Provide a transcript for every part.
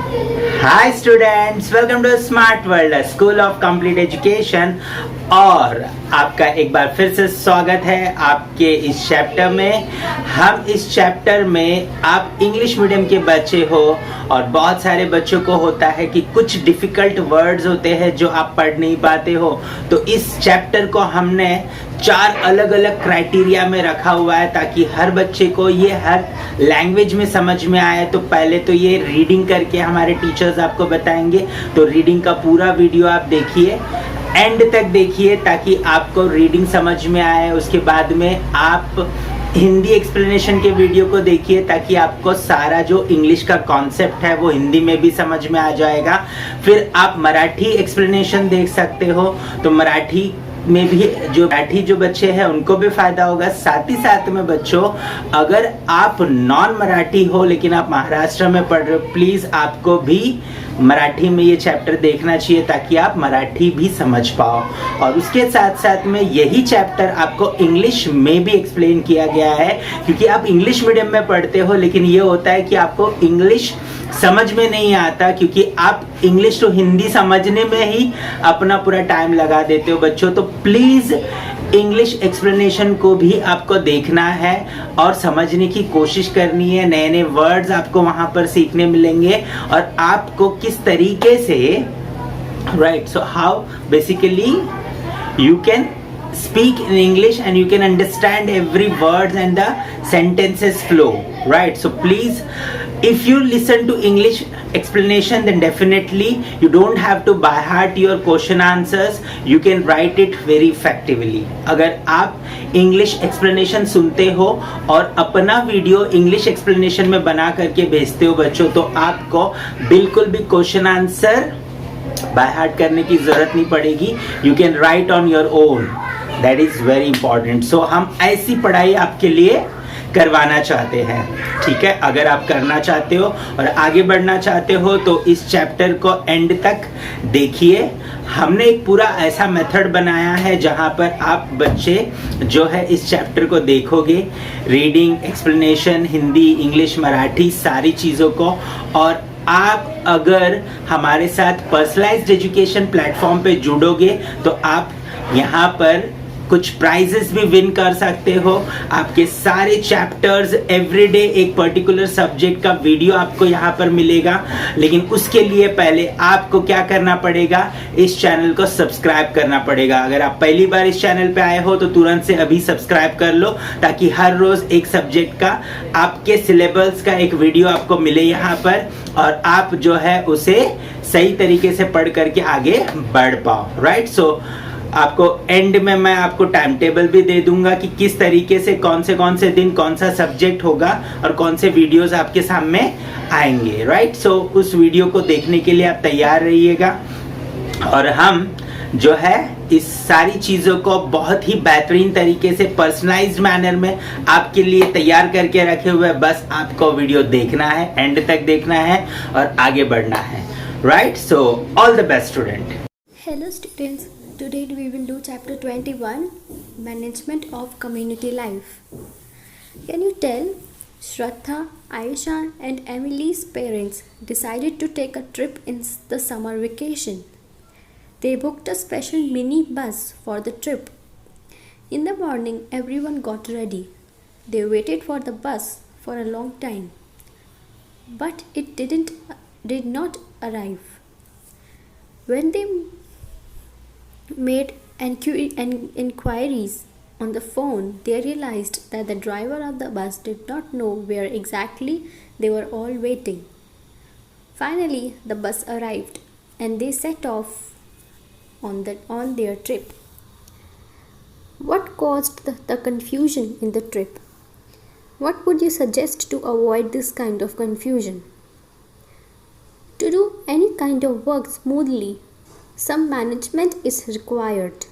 Hi students, welcome to smart world school of complete education. और आपका एक बार फिर से स्वागत है आपके इस चैप्टर में। हम इस चैप्टर में आप इंग्लिश मीडियम के बच्चे हो और बहुत सारे बच्चों को होता है कि कुछ डिफिकल्ट वर्ड्स होते हैं जो आप पढ़ नहीं पाते हो। तो इस चैप्टर को हमने 4 अलग अलग क्राइटेरिया में रखा हुआ है ताकि हर बच्चे को ये हर लैंग्वेज में समझ में आए। तो पहले तो ये रीडिंग करके हमारे टीचर्स आपको बताएंगे, तो रीडिंग का पूरा वीडियो आप देखिए, एंड तक देखिए ताकि आपको रीडिंग समझ में आए। उसके बाद में आप हिंदी एक्सप्लेनेशन के वीडियो को देखिए ताकि आपको सारा जो इंग्लिश का कॉन्सेप्ट है वो हिंदी में भी समझ में आ जाएगा। फिर आप मराठी एक्सप्लेनेशन देख सकते हो, तो मराठी में भी जो बच्चे हैं उनको भी फायदा होगा। साथ ही साथ में बच्चों, अगर आप नॉन मराठी हो लेकिन आप महाराष्ट्र में पढ़ रहे हो, प्लीज आपको भी मराठी में ये चैप्टर देखना चाहिए ताकि आप मराठी भी समझ पाओ। और उसके साथ साथ में यही चैप्टर आपको इंग्लिश में भी एक्सप्लेन किया गया है, क्योंकि आप इंग्लिश मीडियम में पढ़ते हो लेकिन ये होता है कि आपको इंग्लिश समझ में नहीं आता, क्योंकि आप इंग्लिश तो हिंदी समझने में ही अपना पूरा टाइम लगा देते हो बच्चों। तो प्लीज इंग्लिश एक्सप्लेनेशन को भी आपको देखना है और समझने की कोशिश करनी है। नए नए वर्ड्स आपको वहां पर सीखने मिलेंगे और आपको किस तरीके से right, so how basically you can speak in English and you can understand every word and the sentences flow, right? So please, if you listen to English explanation, then definitely you don't have to by heart your question answers, you can write it very effectively. अगर आप English explanation सुनते हो और अपना video English explanation में बना करके भेजते हो बच्चों, तो आपको बिल्कुल भी क्वेश्चन आंसर बाय हार्ट करने की जरूरत नहीं पड़ेगी। You can write on your own, that is very important. So हम ऐसी पढ़ाई आपके लिए करवाना चाहते हैं, ठीक है। अगर आप करना चाहते हो और आगे बढ़ना चाहते हो तो इस चैप्टर को एंड तक देखिए। हमने एक पूरा ऐसा मेथड बनाया है जहां पर आप बच्चे जो है इस चैप्टर को देखोगे, reading, explanation, Hindi, English, Marathi, सारी चीज़ों को। और आप अगर हमारे साथ पर्सनलाइज्ड एजुकेशन प्लेटफॉर्म पे जुड़ोगे तो आप यहाँ पर कुछ प्राइजेस भी विन कर सकते हो। आपके सारे चैप्टर्स एवरीडे एक पर्टिकुलर सब्जेक्ट का वीडियो आपको यहाँ पर मिलेगा। लेकिन उसके लिए पहले आपको क्या करना पड़ेगा, इस चैनल को सब्सक्राइब करना पड़ेगा। अगर आप पहली बार इस चैनल पे आए हो तो तुरंत से अभी सब्सक्राइब कर लो ताकि हर रोज एक सब्जेक्ट का आपके सिलेबस का एक वीडियो आपको मिले यहाँ पर, और आप जो है उसे सही तरीके से पढ़ करके आगे बढ़ पाओ, राइट। सो आपको एंड में मैं आपको टाइम टेबल भी दे दूंगा कि किस तरीके से कौन से दिन कौन सा सब्जेक्ट होगा और कौन से वीडियोस आपके सामने आएंगे, राइट। सो उस वीडियो को देखने के लिए आप तैयार रहिएगा। और हम जो है इस सारी चीज़ों को बहुत ही बेहतरीन तरीके से पर्सनलाइज्ड मैनर में आपके लिए तैयार करके रखे हुए। बस आपको वीडियो देखना है, एंड तक देखना है और आगे बढ़ना है, right. So all the best student. Hello students, today we will do chapter 21, Management of Community Life. Can you tell? Shraddha, Aisha and Emily's parents decided to take a trip in the summer vacation. They booked a special mini bus for the trip. In the morning, everyone got ready. They waited for the bus for a long time, but it did not arrive. When they made inquiries on the phone, they realized that the driver of the bus did not know where exactly they were all waiting. Finally, the bus arrived and they set off on their trip. What caused the confusion in the trip? What would you suggest to avoid this kind of confusion? To do any kind of work smoothly, some management is required.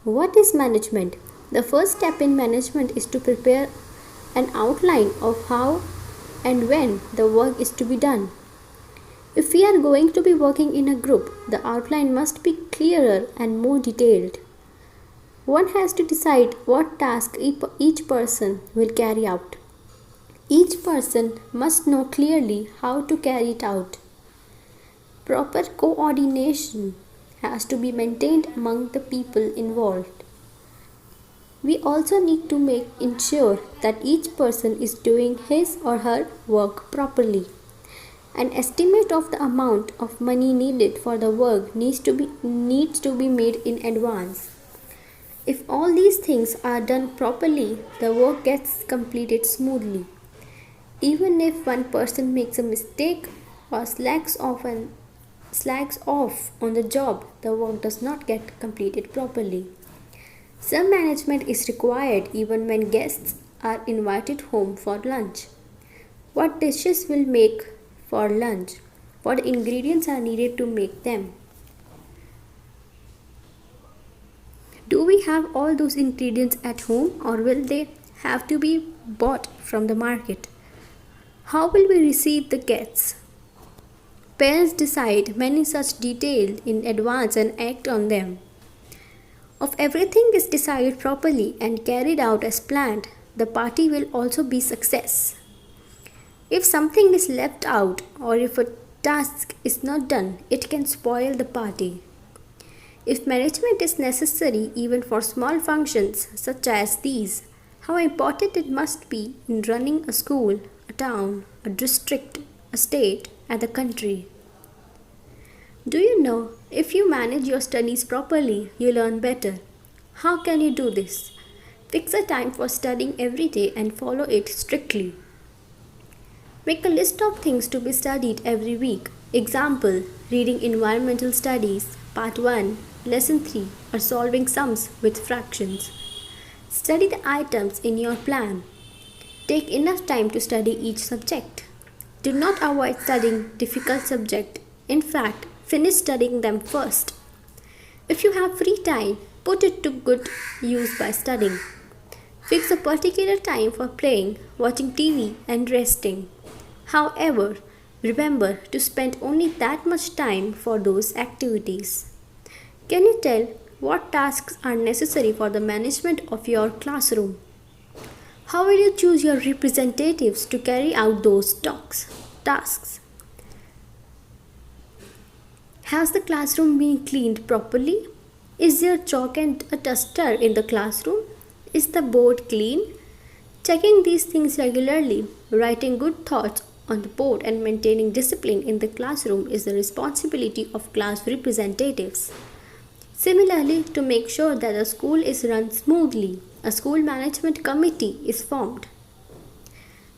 What is management? The first step in management is to prepare an outline of how and when the work is to be done. If we are going to be working in a group, the outline must be clearer and more detailed. One has to decide what task each person will carry out. Each person must know clearly how to carry it out. Proper coordination has to be maintained among the people involved. We also need to ensure that each person is doing his or her work properly. An estimate of the amount of money needed for the work needs to be made in advance. If all these things are done properly, the work gets completed smoothly. Even if one person makes a mistake or slacks off on the job, the work does not get completed properly. Some management is required even when guests are invited home for lunch. What dishes will make for lunch? What ingredients are needed to make them? Do we have all those ingredients at home, or will they have to be bought from the market? How will we receive the guests? Parents decide many such details in advance and act on them. If everything is decided properly and carried out as planned, the party will also be success. If something is left out or if a task is not done, it can spoil the party. If management is necessary even for small functions such as these, how important it must be in running a school, a town, a district, a state, and a country. Do you know, if you manage your studies properly, you learn better. How can you do this? Fix a time for studying every day and follow it strictly. Make a list of things to be studied every week. Example, reading environmental studies, part 1, lesson 3, or solving sums with fractions. Study the items in your plan. Take enough time to study each subject. Do not avoid studying difficult subjects. In fact, finish studying them first. If you have free time, put it to good use by studying. Fix a particular time for playing, watching TV, and resting. However, remember to spend only that much time for those activities. Can you tell what tasks are necessary for the management of your classroom? How will you choose your representatives to carry out those tasks? Has the classroom been cleaned properly? Is there chalk and a duster in the classroom? Is the board clean? Checking these things regularly, writing good thoughts on the board, and maintaining discipline in the classroom is the responsibility of class representatives. Similarly, to make sure that the school is run smoothly, a school management committee is formed.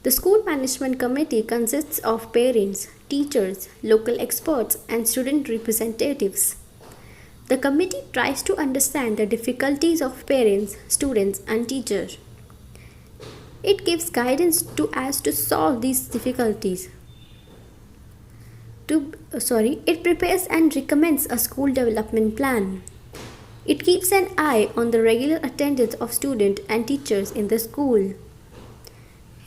The school management committee consists of parents, teachers, local experts, and student representatives. The committee tries to understand the difficulties of parents, students, and teachers. It gives guidance as to solve these difficulties. It prepares and recommends a school development plan. It keeps an eye on the regular attendance of students and teachers in the school.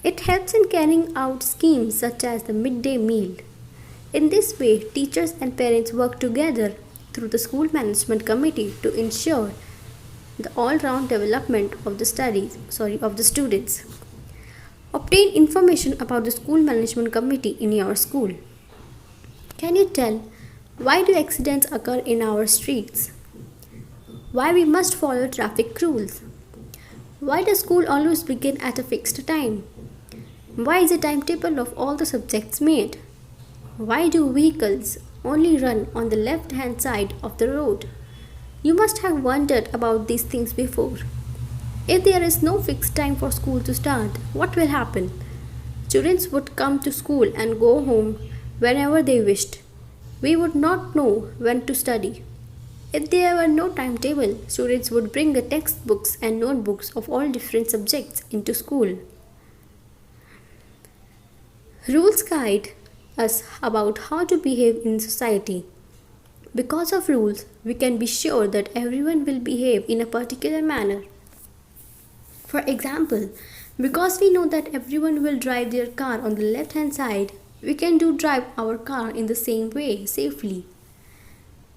It helps in carrying out schemes such as the midday meal. In this way, teachers and parents work together through the school management committee to ensure the all-round development of the students. Obtain information about the school management committee in your school. Can you tell why do accidents occur in our streets? Why we must follow traffic rules? Why does school always begin at a fixed time? Why is a timetable of all the subjects made? Why do vehicles only run on the left-hand side of the road? You must have wondered about these things before. If there is no fixed time for school to start, what will happen? Students would come to school and go home whenever they wished. We would not know when to study. If there were no timetable, students would bring the textbooks and notebooks of all different subjects into school. Rules guide us about how to behave in society. Because of rules, we can be sure that everyone will behave in a particular manner. For example, because we know that everyone will drive their car on the left-hand side, we can drive our car in the same way safely.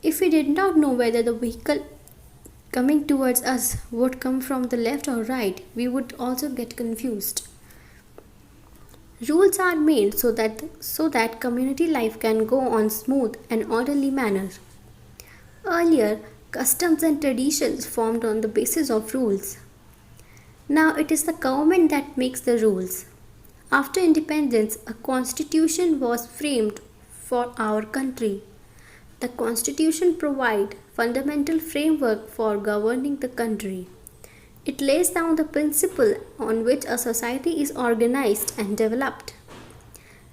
If we did not know whether the vehicle coming towards us would come from the left or right, we would also get confused. Rules are made so that community life can go on smooth and orderly manner. Earlier, customs and traditions formed on the basis of rules. Now it is the government that makes the rules. After independence, a constitution was framed for our country. The constitution provides fundamental framework for governing the country. It lays down the principle on which a society is organized and developed.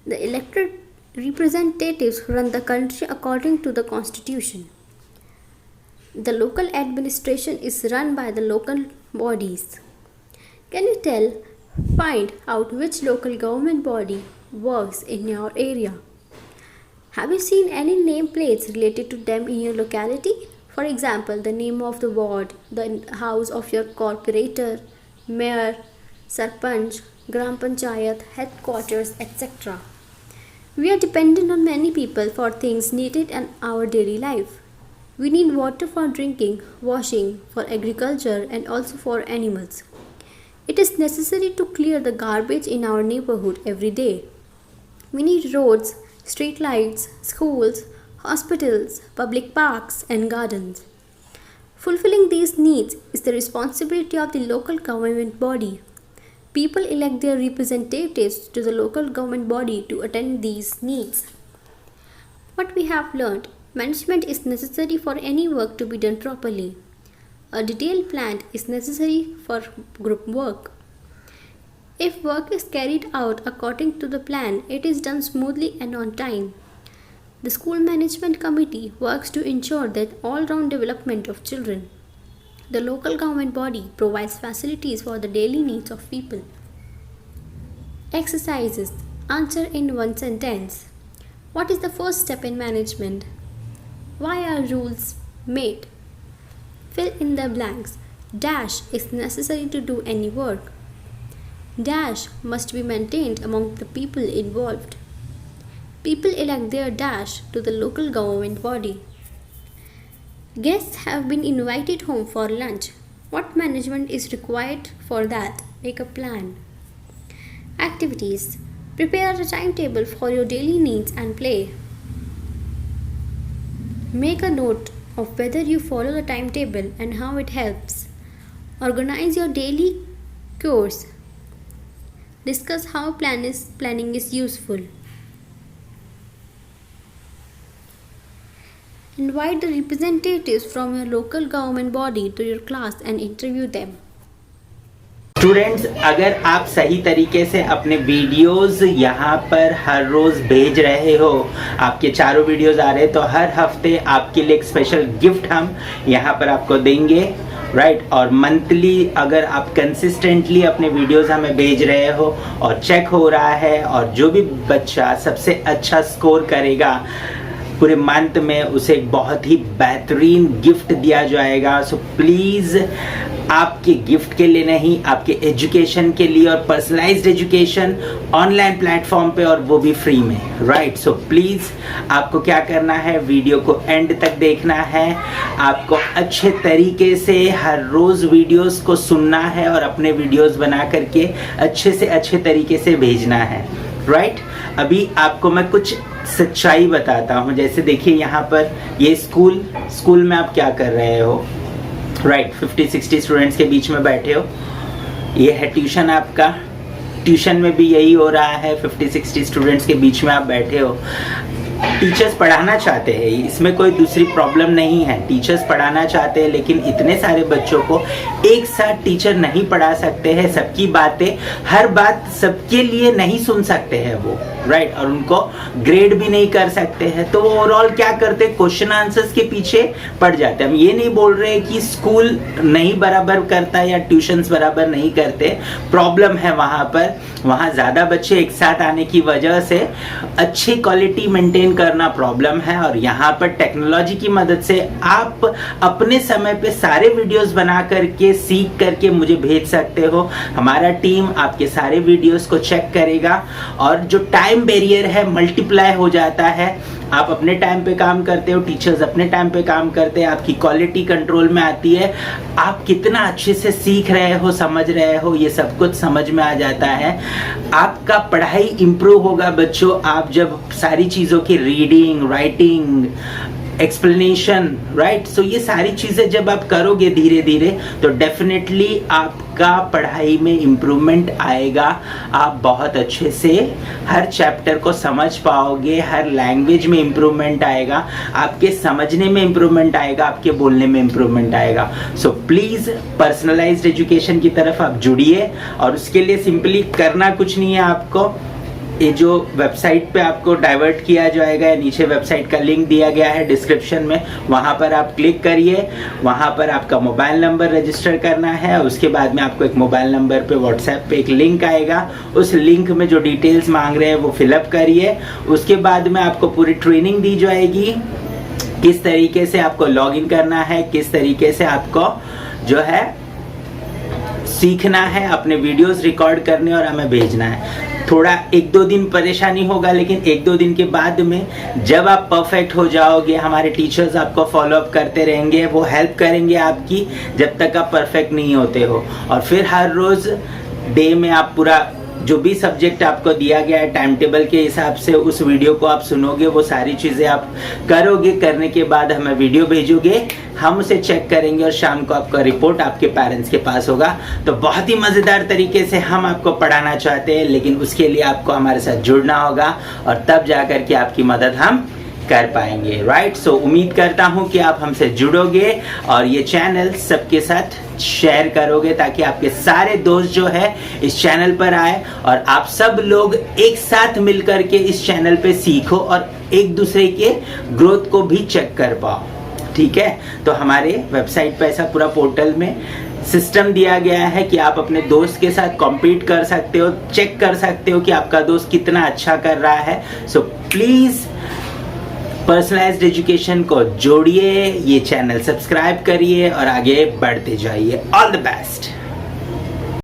The elected representatives run the country according to the constitution. The local administration is run by the local bodies. Can you find out which local government body works in your area? Have you seen any nameplates related to them in your locality? For example, the name of the ward, the house of your corporator, mayor, sarpanch, gram panchayat, headquarters, etc. We are dependent on many people for things needed in our daily life. We need water for drinking, washing, for agriculture, and also for animals. It is necessary to clear the garbage in our neighborhood every day. We need roads, street lights, schools, hospitals, public parks, and gardens. Fulfilling these needs is the responsibility of the local government body. People elect their representatives to the local government body to attend these needs. What we have learned: management is necessary for any work to be done properly. A detailed plan is necessary for group work. If work is carried out according to the plan, it is done smoothly and on time. The school management committee works to ensure that all-round development of children. The local government body provides facilities for the daily needs of people. Exercises. Answer in one sentence. What is the first step in management? Why are rules made? Fill in the blanks. Dash is necessary to do any work. Dash must be maintained among the people involved. People elect their dash to the local government body. Guests have been invited home for lunch. What management is required for that? Make a plan. Activities. Prepare a timetable for your daily needs and play. Make a note of whether you follow the timetable and how it helps. Organize your daily course. Discuss how planning is useful. Invite the representatives from your local government body to your class and interview them. Students, अगर आप सही तरीके से अपने videos यहाँ पर हर रोज भेज रहे हो, आपके चारों वीडियोस आ रहे हैं, तो हर हफ्ते आपके लिए एक स्पेशल गिफ्ट हम यहाँ पर आपको देंगे, राइट। और मंथली अगर आप कंसिस्टेंटली अपने वीडियोस हमें भेज रहे हो और चेक हो रहा है, और जो भी बच्चा सबसे अच्छा स्कोर करेगा पूरे मंथ में, उसे एक बहुत ही बेहतरीन गिफ्ट दिया जाएगा। सो प्लीज़ आपके गिफ्ट के लिए नहीं, आपके एजुकेशन के लिए, और पर्सनलाइज्ड एजुकेशन ऑनलाइन प्लेटफॉर्म पे, और वो भी फ्री में, राइट। सो प्लीज़ आपको क्या करना है, वीडियो को एंड तक देखना है। आपको अच्छे तरीके से हर रोज़ वीडियोस को सुनना है और अपने वीडियोस बना करके अच्छे से अच्छे तरीके से भेजना है, राइट। अभी आपको मैं कुछ सच्चाई बताता हूँ। जैसे देखिए यहाँ पर ये स्कूल में आप क्या कर रहे हो, राइट। 50-60 स्टूडेंट्स के बीच में बैठे हो। ये है ट्यूशन आपका, ट्यूशन में भी यही हो रहा है, 50-60 स्टूडेंट्स के बीच में आप बैठे हो। टीचर्स पढ़ाना चाहते हैं, इसमें कोई दूसरी प्रॉब्लम नहीं है। टीचर्स पढ़ाना चाहते हैं, लेकिन इतने सारे बच्चों को एक साथ टीचर नहीं पढ़ा सकते हैं। सबकी बातें, हर बात सबके लिए नहीं सुन सकते हैं वो, राइट। और उनको ग्रेड भी नहीं कर सकते हैं, तो वो ओवरऑल क्या करते, क्वेश्चन आंसर्स के पीछे पड़ जाते हैं। हम ये नहीं बोल रहे कि स्कूल नहीं बराबर करता या ट्यूशन्स बराबर नहीं करते, प्रॉब्लम है वहाँ पर। वहाँ ज़्यादा बच्चे एक साथ आने की वजह से अच्छी क्वालिटी मेंटेन करना प्रॉब्लम है। और यहाँ पर टेक्नोलॉजी की मदद से आप अपने समय पे सारे वीडियोस बना करके, सीख करके मुझे भेज सकते हो। हमारा टीम आपके सारे वीडियोस को चेक करेगा, और जो टाइम बैरियर है मल्टीप्लाई हो जाता है। आप अपने टाइम पे काम करते हो, टीचर्स अपने टाइम पे काम करते हैं, आपकी क्वालिटी कंट्रोल में आती है, आप कितना अच्छे से सीख रहे हो, समझ रहे हो, ये सब कुछ समझ में आ जाता है। आपका पढ़ाई इंप्रूव होगा बच्चों, आप जब सारी चीज़ों की रीडिंग, राइटिंग, एक्सप्लेनेशन, राइट, सो ये सारी चीज़ें जब आप करोगे धीरे धीरे तो डेफिनेटली आपका पढ़ाई में इम्प्रूवमेंट आएगा। आप बहुत अच्छे से हर चैप्टर को समझ पाओगे, हर लैंग्वेज में इम्प्रूवमेंट आएगा, आपके समझने में इम्प्रूवमेंट आएगा, आपके बोलने में इम्प्रूवमेंट आएगा। सो प्लीज़ पर्सनलाइज्ड एजुकेशन की तरफ आप जुड़िए, और उसके लिए सिंपली करना कुछ नहीं है आपको। ये जो वेबसाइट पे आपको डाइवर्ट किया जाएगा, या नीचे वेबसाइट का लिंक दिया गया है डिस्क्रिप्शन में, वहाँ पर आप क्लिक करिए। वहाँ पर आपका मोबाइल नंबर रजिस्टर करना है, और उसके बाद में आपको एक मोबाइल नंबर पे व्हाट्सएप पे एक लिंक आएगा। उस लिंक में जो डिटेल्स मांग रहे हैं वो फिलअप करिए। उसके बाद में आपको पूरी ट्रेनिंग दी जाएगी, किस तरीके से आपको लॉगिन करना है, किस तरीके से आपको जो है सीखना है, अपने वीडियोस रिकॉर्ड करने और हमें भेजना है। थोड़ा 1-2 दिन परेशानी होगा, लेकिन 1-2 दिन के बाद में जब आप परफेक्ट हो जाओगे, हमारे टीचर्स आपको फॉलो अप करते रहेंगे, वो हेल्प करेंगे आपकी जब तक आप परफेक्ट नहीं होते हो। और फिर हर रोज़ डे में आप पूरा जो भी सब्जेक्ट आपको दिया गया है टाइम टेबल के हिसाब से उस वीडियो को आप सुनोगे, वो सारी चीज़ें आप करोगे। करने के बाद हमें वीडियो भेजोगे, हम उसे चेक करेंगे और शाम को आपका रिपोर्ट आपके पेरेंट्स के पास होगा। तो बहुत ही मज़ेदार तरीके से हम आपको पढ़ाना चाहते हैं, लेकिन उसके लिए आपको हमारे साथ जुड़ना होगा, और तब जाकर के आपकी मदद हम कर पाएंगे, राइट। सो उम्मीद करता हूं कि आप हमसे जुड़ोगे और ये चैनल सबके साथ शेयर करोगे, ताकि आपके सारे दोस्त जो है इस चैनल पर आए और आप सब लोग एक साथ मिलकर के इस चैनल पे सीखो और एक दूसरे के ग्रोथ को भी चेक कर पाओ, ठीक है। तो हमारे वेबसाइट पे ऐसा पूरा पोर्टल में सिस्टम दिया गया है कि आप अपने दोस्त के साथ कॉम्पीट कर सकते हो, चेक कर सकते हो कि आपका दोस्त कितना अच्छा कर रहा है। सो प्लीज़ पर्सनलाइज्ड एजुकेशन को जोड़िए, ये चैनल सब्सक्राइब करिए और आगे बढ़ते जाइए। All the best.